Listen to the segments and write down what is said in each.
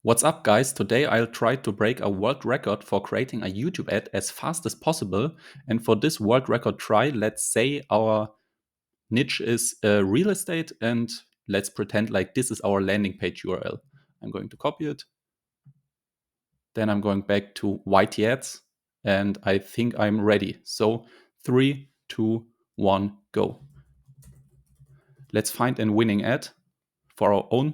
What's up, guys? Today I'll try to break a world record for creating a YouTube ad as fast as possible. And for this world record try, let's say our niche is real estate, and let's pretend like this is our landing page URL. I'm going to copy it. Then I'm going back to YT ads, and I think I'm ready. So 3, 2, 1, go. Let's find a winning ad for our own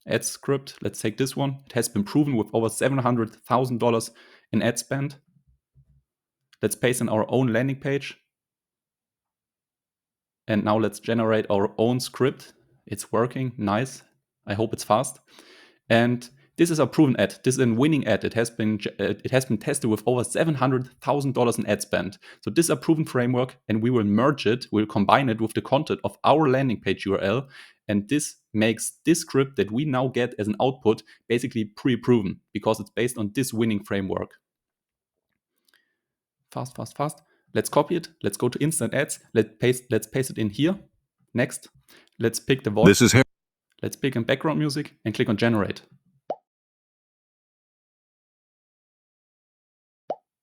ad script. Let's take this one. It has been proven with over $700,000 in ad spend. Let's paste in our own landing page. And now let's generate our own script. It's working, nice. I hope it's fast. And this is a proven ad. This is a winning ad. It has been tested with over $700,000 in ad spend. So this is a proven framework, and we will merge it. We'll combine it with the content of our landing page URL, and this makes this script that we now get as an output basically pre-proven because it's based on this winning framework. Fast, fast, fast. Let's copy it. Let's go to instant ads. Let's paste it in here. Next, let's pick the voice. Let's pick in background music and click on generate.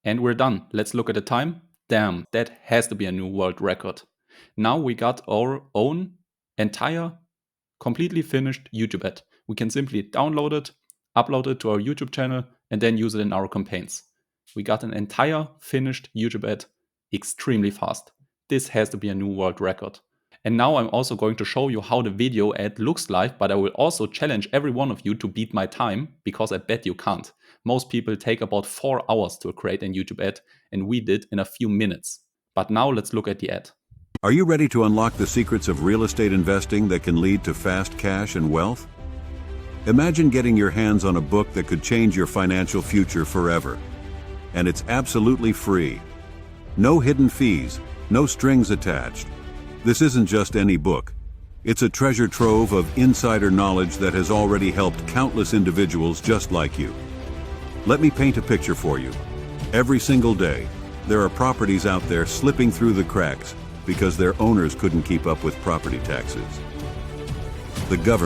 And we're done. Let's look at the time. Damn, that has to be a new world record. Now we got our own entire, completely finished YouTube ad. We can simply download it, upload it to our YouTube channel, and then use it in our campaigns. We got an entire finished YouTube ad extremely fast. This has to be a new world record. And now I'm also going to show you how the video ad looks like, but I will also challenge every one of you to beat my time, because I bet you can't. Most people take about 4 hours to create a YouTube ad, and we did in a few minutes. But now let's look at the ad. Are you ready to unlock the secrets of real estate investing that can lead to fast cash and wealth? Imagine getting your hands on a book that could change your financial future forever. And it's absolutely free. No hidden fees, no strings attached. This isn't just any book. It's a treasure trove of insider knowledge that has already helped countless individuals just like you. Let me paint a picture for you. Every single day, there are properties out there slipping through the cracks because their owners couldn't keep up with property taxes. The government